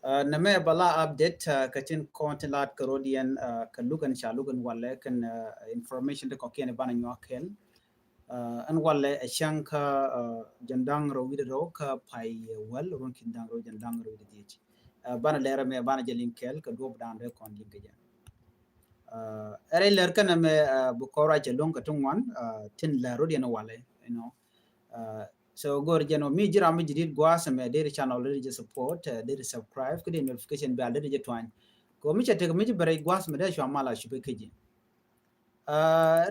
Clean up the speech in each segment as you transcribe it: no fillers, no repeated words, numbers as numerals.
نمي بلا update كتن كونتلات كروديان كلوغن شالوغن ولا كن information de kokene bana nyokel an wala shanka jandang ro widro ka pai wal ron kindang ro jandang ro widiji bana lera me bana jelinkel ka dob dan re kon lingeja ere ler kana me bu kora jelong ka tungwan tin la ro diana wala so gor jeno mi jira mi jidit gwas me dere channel de support dere subscribe kede notification bell de twan ko mi chete mi bare gwas me de shamala shube keji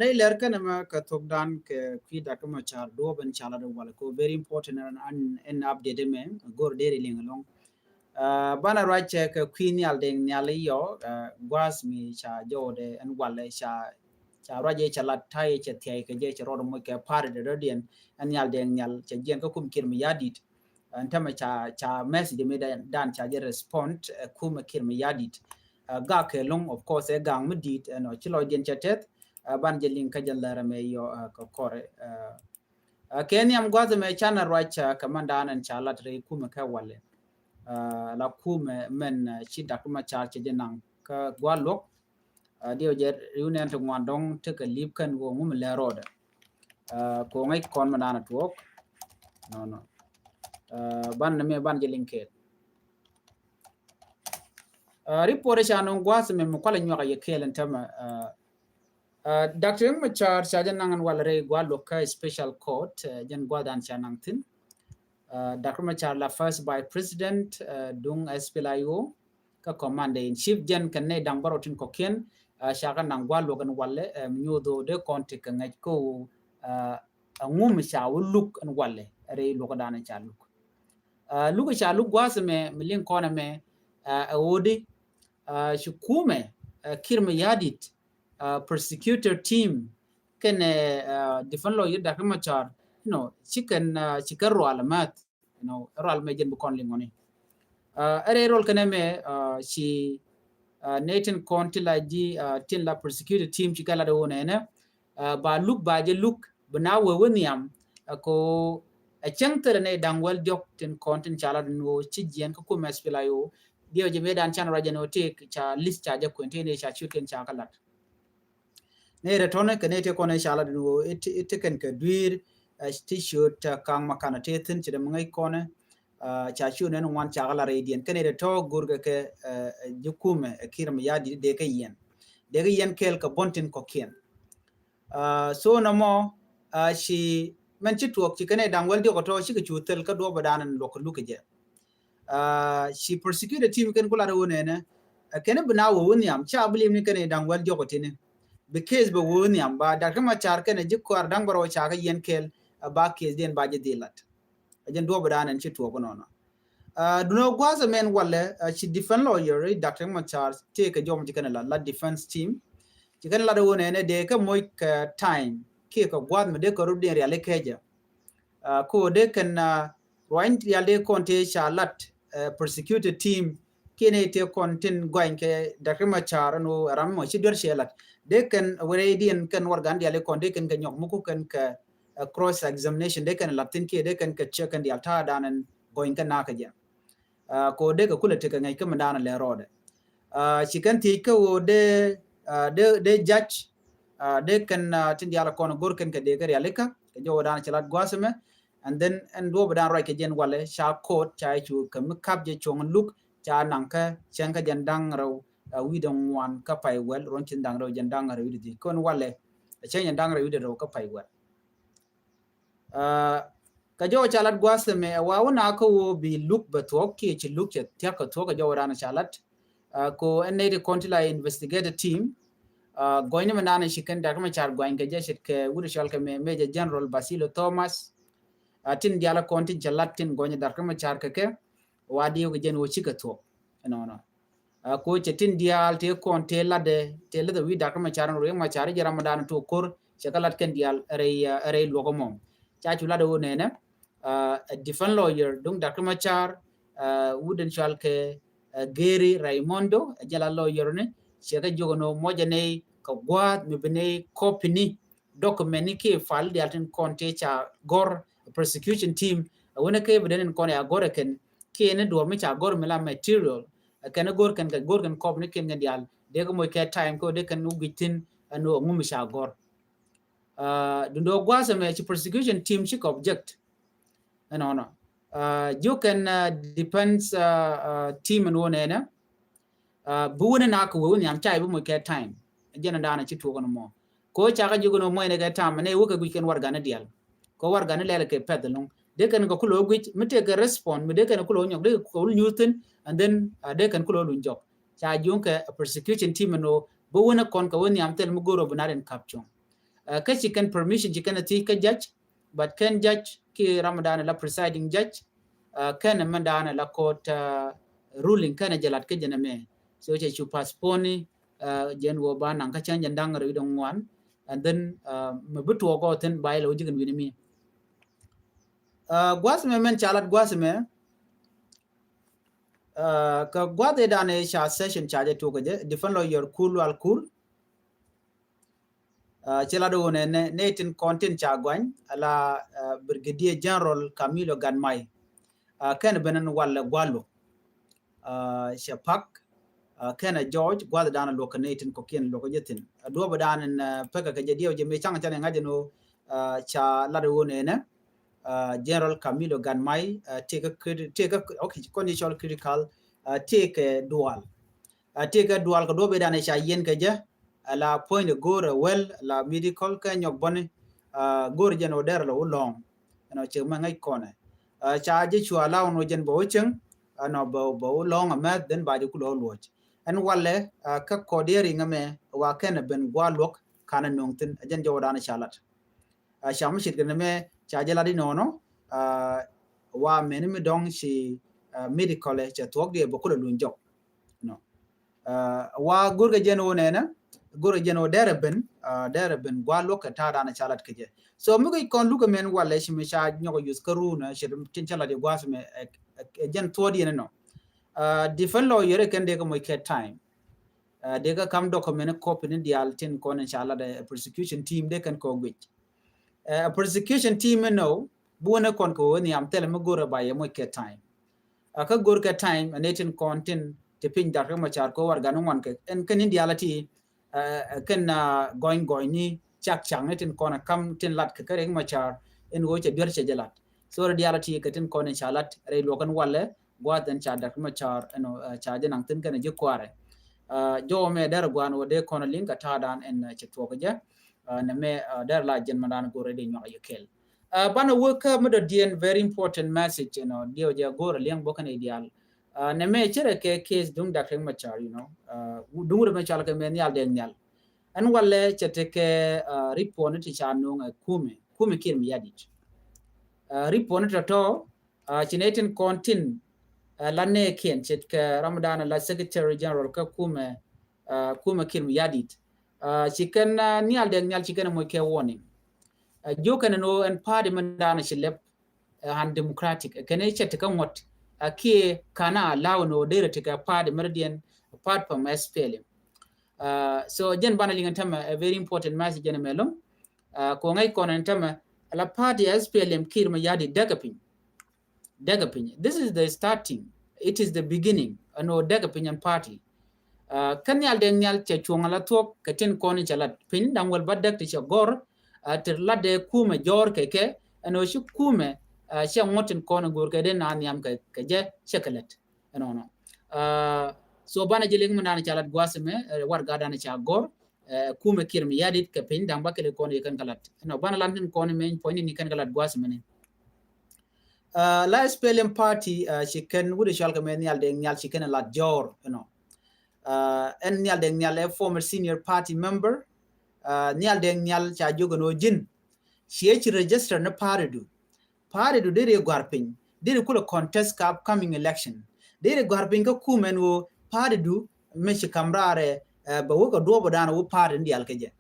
re ler kana ma ka tokdan ke fi da kuma char do ben chala do wala ko very important and update me gor dere lingalong bana right ka queen yal deng nyali yo gwas mi cha jode an wala cha raje cha lat thai cha thai ke je cha rodo mo ke par de rodian an yal deng nyal cha jen ko kum kirmi yadit antama cha message me dan cha je respond kum kirmi yadit ga ke long of course e gang medit no chilo den cha tet ban je link ka jallara me yo ko kore keniam gwaza me chana racha kamanda an cha lat re kum ka wale la kum men chi dakuma cha je nang ka gwalok dio je union to ngwandong te ka lip kan wo ngum le road ko ngai kon manana tuok no ban me ban je linket report cha non gwas me mo kala nyoga ye kelen tama dr machar sajan nangan walre gwa loka special court jen gwa dan cha nang tin dr machar la first by president dung SPLIO ka commander in chief jen kan ne dang barotin koken shakan nang gwa logan walle nyodo de konti ka ngaj ko ngum sha wuluk an walle re loka dan cha luk sha luk gwas me milin kona me awodi shukume kirme yadit prosecutor team can defend lawyer Dr. Machar chicken roll mat roll me jen bu kon lingoni are roll kaname she Nathan Contila ji tin la prosecutor team chikala do ne ba look ba je look bana we woniam ko a changter ne dangwal jok tin content chala no chijien ko mesplayo dio je medan chan rajano take cha list cha je contain cha chicken cha kalat ne retone ke ne te kone chala do it ken ke duir t-shirt kang makana tetin chide ngai kone cha chu ne wan cha kala radian ken ne to gurga ke jukume kiram yadi de ke yen kel ka bontin ko ken so no mo shi men chi tuok chi kene dangwal dio ko to shi ke chutel ka do badanan lok luke she prosecuted team ken kula do ne kene bana wo niam cha blim ni kene dangwal dio ko tine because be wo niam ba da kama char kene jikko ar dang baro cha ka yen kel ba case den ba je dilat ajen do badanan chi tuok no duno gwaza men wala she defend lawyer Dr. Machar take a jom jikana la defense team jikana la do ne de ka moy time ke ko gwad me de ko rudde reale keja ko de kan roint reale konte shalat prosecuted team kene te kontin goin ke Dr. Machar no ram mo ci dor shelat de kan wreidien kan wargan reale konde kan ga nyok muko kan ka cross examination de kan latin ke de kan ka check kan di alta danan goin kan nakaja ko de ka kula te kan ngai kan dana le rode ci kan ti ko de judge de kan tin diala kono gor kan ka de ga yalika ke jo dan chalat gwasme and then and do badan right ke jen wale sha court cha chu kam kap je chong luk cha nang ka chen ka jan dang raw wi dong wan ka pai wel ron chin dang raw jan dang raw wi di kon wale chen jan dang raw wi raw ka pai wel ka jo chalat gwasme wa wana ko bi luk ba to ke chi luk che tya ka to ka jo dan chalat ko en ne kontila investigative team goyne manana shikan Dr. Machar goin ke jeshet ke wuri shal ke Major General Basilo Thomas tin diala kontin jalatin goyne Dr. Machar ke wadi ko jen wo chika to no ko tin dial te konte lade wi Dr. Machar ro Machar je Ramadan to kor chakalat ken dial re logo mom cha chula do ne defense lawyer dung Dr. Machar wuden shal ke Gary Raimondo jala lawyer ne cheka jogono mojane ka gwad mi bene copy document ni ke file di altin konte cha gor prosecution team wona ke beden kon ya gor ken kene do mi cha gor mela material kana gor kan kop ne ken dial de ko moy ke time ko de kan ugitin ano ngum cha gor dundo gwasa me chi prosecution team chi object no you can depends team and one na buwona na ko woni am chai bu moy ke time jena dana chi to kono mo ko cha ga jugo no moy ne ke time ne wo ka gu ken warga na dial ko warga ne lele ke pedalong de kan ko kulo gwich mite ke respond me de kan kulo nyok de ko newton and then de kan kulo lun job cha jun ke prosecution team no bo wona kon ka woni am tel mu goro bunaren caption ka chi kan permission chi kan ti ka judge but can judge ki ramadan la presiding judge kan mandana la court ruling kan jalat ke jana me so che chu postpone jen wo ba nang ka chan jandang ro dong wan and then me butu ko ten bai lo jigen wini mi gwasme men chalat gwasme ka gwade dane sha session charge to gaje defend lawyer cool al cool chelado ne netin content cha gwan ala brigadier general Camilo Ganmai kan benen wala gwalo shapak kana George gwada dana lokanetin ko ken lokajetin do badan peka ka jediyo je me changa chane ngajeno cha lado ne General Camilo Ganmai take a okay conditional critical take a dual ko do be dane sha yen ka ja la point gore well la medical ka nyok bone gore jeno der lo long no che ma ngai kone cha je chua la no jen bo chen no bo long a met den ba ju ku lo loch an walle ka koderi ngame wa ken ben gwalok kana nongtin jen jo dane chalat sham shit gane me cha jela di no wa meni mi dong si medical cha tok de bo ko lun jok no wa gurga jeno ne na gurga jeno derben gwalo ka ta dana chalat keje so mi ko kon luka men wala shi mi sha nyoko use karuna shi tin chala de gwas me jen todi ne no defend lawyer ken de ko mo ke time de ka kam document copy ni dial tin kon inshallah the prosecution team de kan ko gwich prosecution team no buona kon ko ni am tele mo gora ba ye mo ke time ka gor ka time anetin content te pin da ma char ko war ganu wan ke en kan indiality kan going ni chak chang netin kon kam tin lat ka kare ma char en go che der che jalat so reality ka tin kon inshallah re lokan walle gwadan cha da ma char eno cha je nang tin kan je kware jo me der gwan wode kon link ta dan en che to ka je na me der la jen manan go re de nyo yekel bana work mado dien very important message dio je go re liang bokan ideal na me chere ke case dung da keng machar dung me chal ke men yal den yal an walle chete ke report ti chanu kume kin mi yadit report to chinetin kontin lanne ken chet ke ramadan la secretary general ka kume kin mi yadit chicken nyal den nyal chicken mo ke warning jokan no en party man dana shilep han democratic kene chet ka ngot ki kana allow no dere tika party meridian apart from SPLM so jen bana lingan tama a very important message jen melom ko ngai konan tama la party SPLM kirma yadi dagapin this is the starting it is the beginning no dagapin party kan yal den yal che chungala tok katin koni chalat pin dangwal badak ti gor ter lade kuma jor keke ano shi kuma shi ngotin kono gor ke den nan yam ke je chakalat no so bana jeling mun nan chalat gwasme war gadana cha gor kuma kirm yadit ke pin dang bakele kono kan kalat no bana lantin kono men point ni kan kalat gwasme ne la SPLM party shi kan wudi shalka men yal den yal shi kan lat jor en yal den yal a former senior party member nyal den nyal cha jogo no jin she register na paridu dere gwarpin dere kula contest ka upcoming election dere gwarpin ka kumen wo paridu meshi kamrare ba wo ko do bodana wo pari ndial keje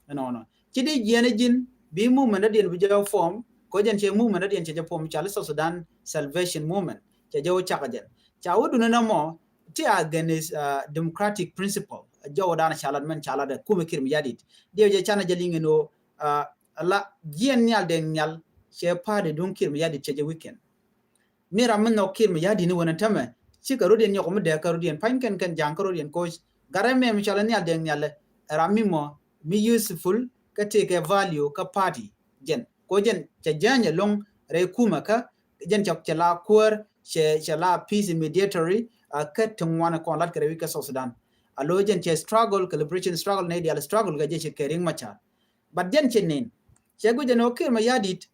no chidi jene jin bi movement den bi jaw form ko jen che movement den che form cha South Sudan Salvation Movement che jaw chakajen cha wudu na mo ti against democratic principle jaw dana chalat men chalada kuma kirmi yadit dio je chana jalinge no la jien nyal den nyal che pade dun kirmi yadit che weekend mi ramen no kir mi yadi ni wonan tama ci karodian yo ko de karodian panken kan jang karodian ko garame mi chala ni alden nyale rami mo mi useful ka take a value ka party jen ko jen cha janya long re kuma ka jen chok chala kur che chala peace mediatory ka tungwana ko lat kare ka South Sudan alo jen che struggle liberation struggle ne dia struggle ga je che kering macha but jen chenin che go jen okay ma yadit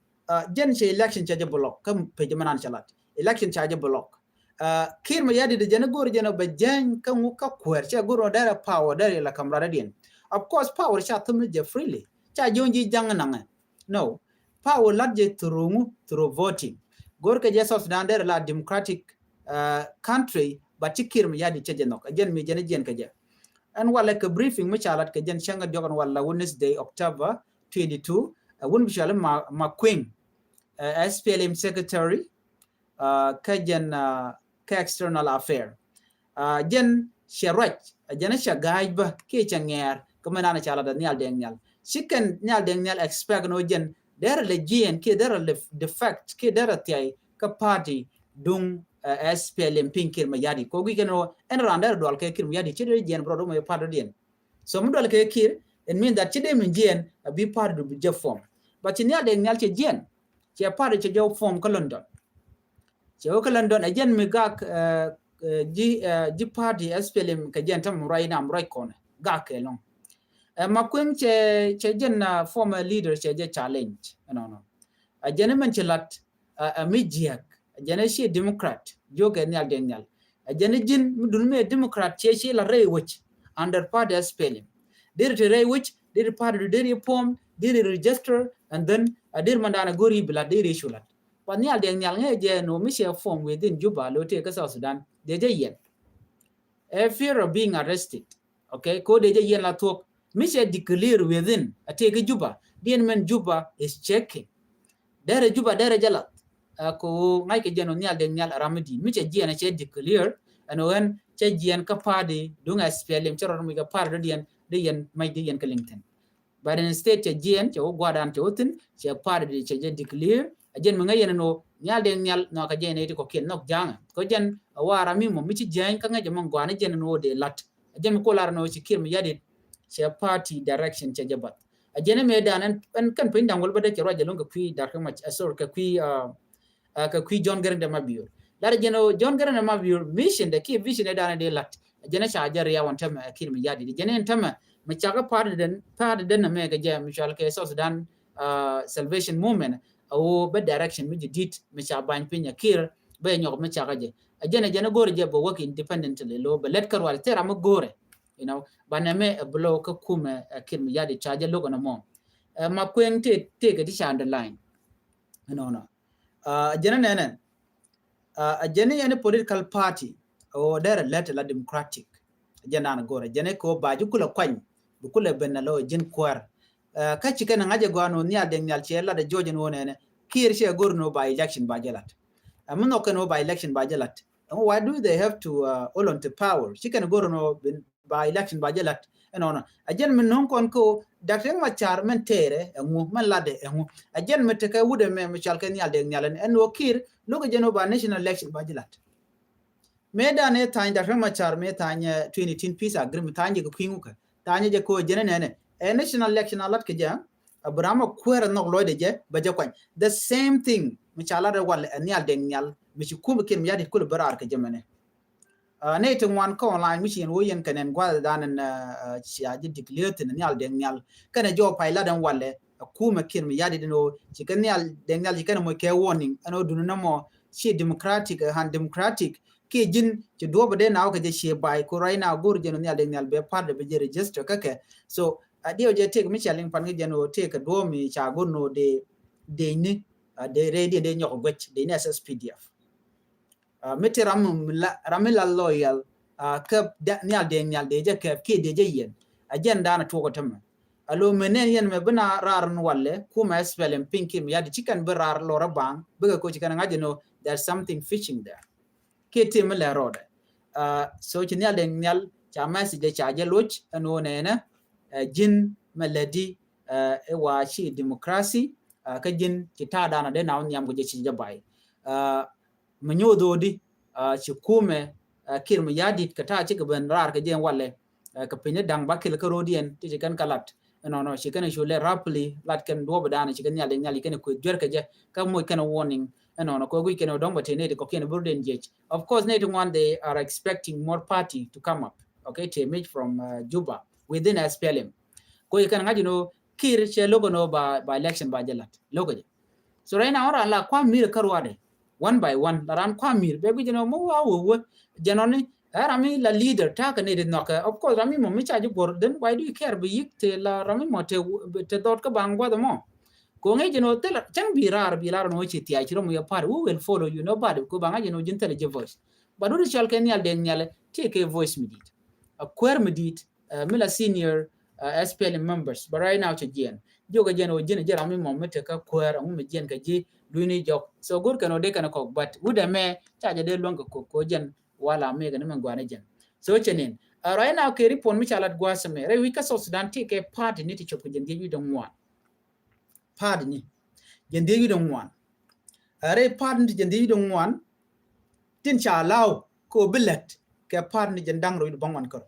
jen che election cha je block kam pe jamanan chalat election cha je block kir ma yadit jen gor jen ba jen ka mu ka kwer che gor dara power dara la kamra dien of course power cha tum je freely cha jonji jang nanga no power lat je through voting gor ke je South Sudan dara la democratic country but kir ma yadit che jenok jen mi jen ke je and wala ka briefing mi chalat ke jen changa jogan wala Wednesday October 22 won bi chala ma queen SPLM secretary ka jen ka external affair jen sharaj jen shagaj ba ke changer kuma na chala da nyal deng nyal chicken nyal deng nyal expect no jen there le gien ke there le defect ke there tiai ka party dung SPLM pinkir ma yadi ko gi keno en rander dol ke kir ma yadi chide jen bro do ma party dien so mu dol ke kir it mean that chide min jen bi party do bi form but nyal deng nyal che jen che party che form ko London che ko London a jen mi gak ji party SPLM ka jen tam right now right corner gak long ma kwem che jen former leader che je challenge no a jen men che lat a mijiak jene shi democrat joge nyal dengnyal jene jin mudun me democrat che la rewich under party SPLM dir to rewich dir party dir form dir register and then dir mandana gori bila dir issulat pa nyal dengnyal nge je no mi she form within Juba lo te ka South Sudan de je yen a fear of being arrested okay ko de je yen la talk mi she declare within ate ka Juba dien men Juba is checking dere Juba dere jalat ko ngai ke jeno nyal de nyal ramadi mi che jiana che declare and when che jian ka party dung SPLM choro mi ka party de yen mai de yen Clinton but instead che jian che gwadan che otin che party che je declare ajen ngai yen no nyal de nyal no ka jene ko ken nok janga ko jen wara mi mo mi che jian ka ngai mon gwana jen no de lat ajen ko lar no che kir mi yadit che party direction che jabat ajene me dan en kan pin dangol bade che roje longa kui dar ka mach asor ka kui John Garande Mabior lara jeno John Garande Mabior mission de ki vision dana de lat jena cha jar ya won tama kir mi yadi jena tama mi chaga part den na me ga jam misal ke South Sudan Salvation Movement o be direction mi dit mi cha ban pinya kir be nyok mi chaga je jena gore je bo work independently lo be let karwal tera mo gore you know baname blow ka kuma kir mi yadi cha je logo na mo ma kwen te ga di cha underline no jena nenen jena any political party or there let la democratic jena na gore jena ko baaju kula kwany bu kula benna lo jin kwar ka ci kana ngaje gwano ni ade nyal ci la de jojen wonene kir she gorno by election ba jelat mun no kano by election ba jelat why do they have to all on to power ci kana gorno by election ba jelat no ajen min non kon ko dakte ma char men tere ngu man lade ngu ajen mete ka wude me chal kan yalde nyalen en wakir logo jeno ba national election ba jilat medane tan dakte ma char me tanya 2010 peace agreement tanya ko kwingu ka tanya je ko jene nene national election alat ke ja abrama kwera no loide je ba je kwan the same thing mi chala de wal en yalde nyal mi ci kuba kem yadi kul barar ka jemene ne to wan ko online mission wo yen kanen gwa danan chiaji declare tin nyal de nyal kana jo paila dan walle kuma kin yadi no ci kan nyal de nyal kan mo ke warning ano dunu na mo chi democratic han democratic ke jin ci do bade na ka je she bai ko right now gur je no nyal de nyal be part be je register kake so adio je take mi challenge pan je no take do mi cha gonno de ni de ready de nyoko gwech de ni SSPDF mete ramila loyal ka nyal de je ke de je yen agenda na to ko tam alo menen yen me bana rar no walle kuma SPLM pinkim yadi chicken berar lora bang bega ko chicken ngaje no there's something fishing there ke tim le road so nyal de nyal cha message de cha je loch no nena jin melody e wa chi democracy ka jin kita dana de na nyam go je chi jabai manyododi ci kume kir ma yadit ka ta ci ka ben rar ka jen walle ka pinye dang bakil ka rodien ti ci kan kalat no ci kan shule rapli lat kan do badana ci kan nyali kan ko jor ka je ka moy kan warning no ko gui kan dong batene ko ken burden je of course need one they are expecting more party to come up okay to emerge from Juba within SPLM ko kan ngaji no kir che logo no ba election ba jalat logo je so right now la kwa mir karwade one by one laran kwa mir be gujino mo wo janoni rami la leader ta ka ne no of course rami mo mi chaji gorden why do you care be yik te la rami mo te dot ka bangwa mo ko ngai jino te la chang birar no chi ti ai chiro mo ya par who will follow you nobody ko banga jino intelligent voice but do chal ken yal den nyale take a voice medit a queer medit mila senior SPLM members but right now to jen joga jen o jen jara mi mo mete ka queer mo jen ka ji duini jok so good kano de kana ko but wuda me chaja de longa ko jen wala me ga men gwana jen so chenen right now ke ripon mi chalat gwasame re wika so Sudan take a part ni ti chop jen ji don wan part ni jen de don wan are part ni jen de don wan tin cha law ko bilet ke part ni jen dang ro bangwan ko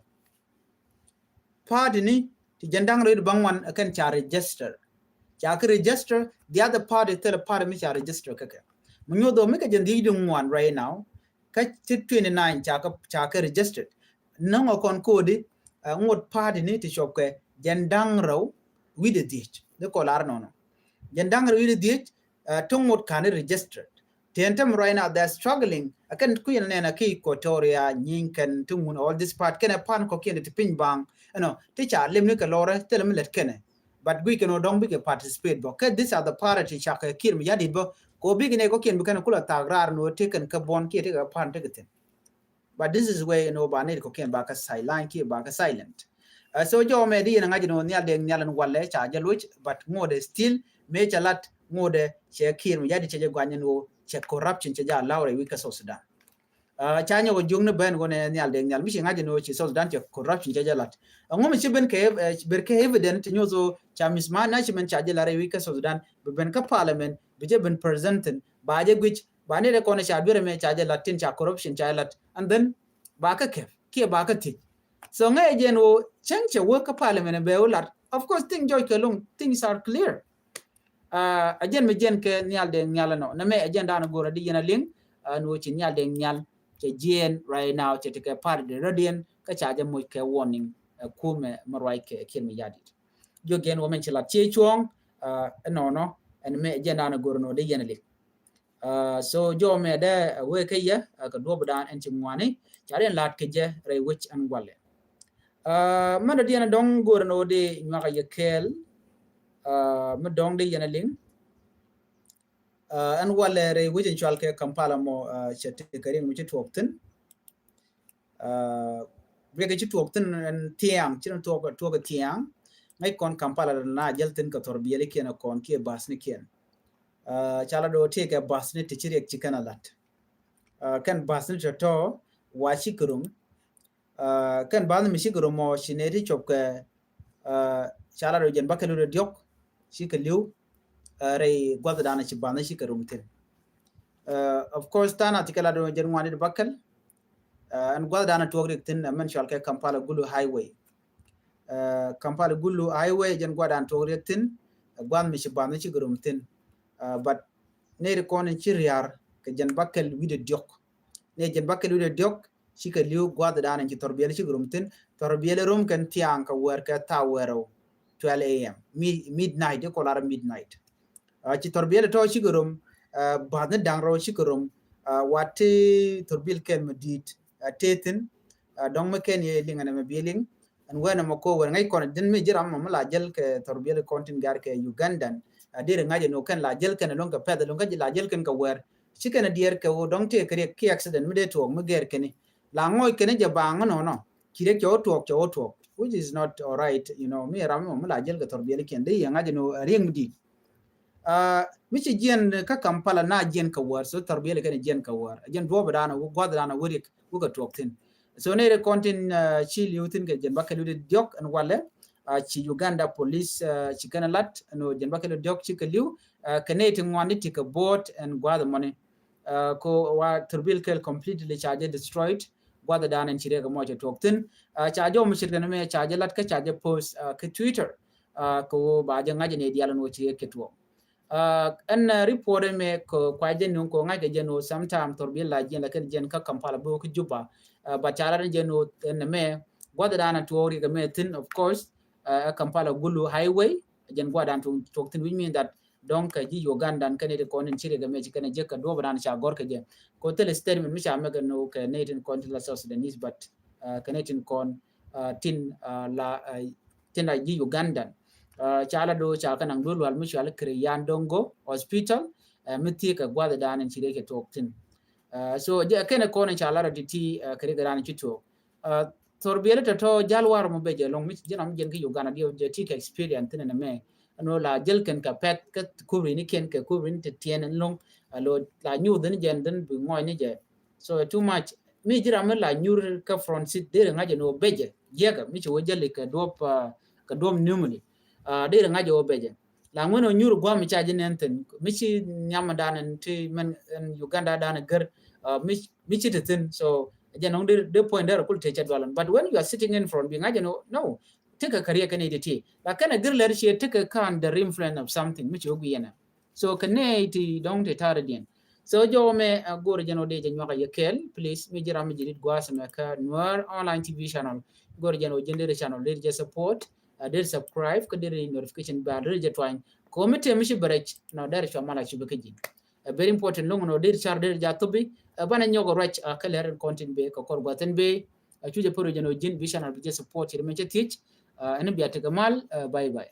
part ni ti jen dang ro bangwan kan cha register cha ka register the other party tell a party mi cha register kaka munyo do mi ka jen de don wan right now ka 29 cha ka registered no kon kodi ngot party ni ti shop ke jendang raw with the ditch de ko lar no jendang raw with the ditch to ngot kan registered tentem right now they're struggling akan ku yen na ki Equatoria nyinkan tungun all this part kana pan ko ken ti pin bang no ti cha lem ni ka lore telem let kene but we can no dong be participate bo ke this are the party cha ka kir mi yadi bo ko big ne ko ken bu kana kula tagrar no taken ka bon ki te ka pan te geten but this is where ba ne ko ken ba ka silent ki ba ka silent so jo me di na ngaji no nyal de nyalan walle cha jaluch but ngode still me chalat ngode che kir mi yadi che gwanyen wo che corruption che ja lawre wi ka so Sudan cha nyo go jung ne ben go ne nyal de nyal mi shi ngaji no che so Sudan che corruption che jalat ngom chi ben ke ber ke evident nyo zo cha mismanagement cha jalare wi ka so Sudan ben ka parliament bije ben presented baje gwich bane de kone cha bire me cha latin cha corruption cha lat and then ba ka ke ki ba ka ti so ngai jen wo chang che work ka parliament be ulat of course thing joy ke long things are clear ajen me jen ke nyal de nyal no na me ajen da na gora di yana ling no chi nyal de nyal che jen right now che te ke part de radian ka cha je mo ke warning kume marwai ke ken mi yadi jo gen wo men chi lat che chuong no and me ajen da na gora no de yana ling so jo me de we ke ye ka do badan en chi ngwani charen lat ke je re wich an wale man de yana dong gor no de ngaka ye kel me dong de yana ling an wale re wich en chal ke Kampala mo chete kare mu chi tokten we ke chi tokten en tiang chi to ga tiang ngai kon Kampala na jelten ka torbiyele ken kon ke basni ken chala do take a bus ne tichiri chikana lat kan bus ne to washi kurum kan ban mi shikurum mo shineri chopka chala do jen bakalu do diok shikaliu re gwada dana chi ban shikurum tin of course tana tikala do jen wani bakal an gwada dana togri tin men shalka Kampala Gulu highway Kampala Gulu highway jen gwada an togri tin gwan mi shi ban shikurum tin but ne ko ne chiriar ke jen bakkel wide diok ne jen bakkel wide diok shika liu gwada dana ci torbiyel ci grumtin torbiyel rum kan tiang ka wer ka tawero 12 am midnight ko lar midnight ci torbiyel to ci grum badna dangro ci grum wati torbil ken medit tetin dong me ken ye lingana me biling an wana mako wer ngai kon din me jiram ma la jel ke torbiyel kontin gar ke Ugandan dire ngaje no kan la jel kan longa peda longa la jel kan ka wer chikena dier ke wo dong te kre ki accident me de to me ger keni la ngoy kene je bang no kire cho to which is not all right you know me ram mo la jel ka torbiyel ken de ngaje no rieng di mi ci jen ka Kampala na jen ka wer so torbiyel kan jen ka wer jen do badana wo godana wurik wo ka toktin so ne kontin chi liutin ke jen bakalu de diok an wale ci Uganda police ci kana lat no jen bakalu diok ci ka liu kaneti ngwani ti ka bot and gwada money ko wa turbil kel completely charge destroyed gwada danan chire ga mo toktin charge mo shirga me charge lat ka charge post ka Twitter ko ba je ngaje ne dialan wo chire ketwo an report me ko kwaje nun ko ngaje jeno sometime turbil la jen la ken jen ka Kampala bo ku juba ba chara jeno en me gwada danan tuori ga me tin of course Kampala Gulu highway jen gwada toktin which mean that donc ji Uganda kan de konin chire ga me kan je ka do badan cha gor ka je ko tel statement mi cha me ga no ka netin kon la South Sudanese but kanetin kon tin la tin la ji Uganda cha la do cha kanang do wal mi cha la kriyan dongo hospital miti ka gwada dan chire ke toktin so je kan konin cha la ti kare ga dan chito torbiyele to jalwar mo beje long mi jenam jen ki Uganda dio je ti experience tin na me no la jel ken ka pet ka kubri ni ken ka kubri ni tien long lo la nyu den jen den bu ngoy ni je so too much mi jira me la nyur ka front seat de ngaje no beje yega mi ci wajel ka dom numuli de ngaje o beje la ngono nyur gwa mi chaji nenten mi ci nyama danen ti men Uganda danen ger mi ci tin so janong the point there could take adwalan but when you are sitting in front being no take a career can edit la kana girl she take a can the influence of something which you yana so kaneti don't te tardian so jo me gor jano de janwa ka yekel please mi jira mi jidit gwa sama ka Noor online TV channel gor jano jendere channel de je support de subscribe ka de notification bar de je twine committee mi shi barach no der chamala shi bakaji very important long no de char de ja tobi bana nyogo rach kaler content be ko kor gwaten be chuje poro jano jin vision al je support re me teach ana biya ta gamal bye bye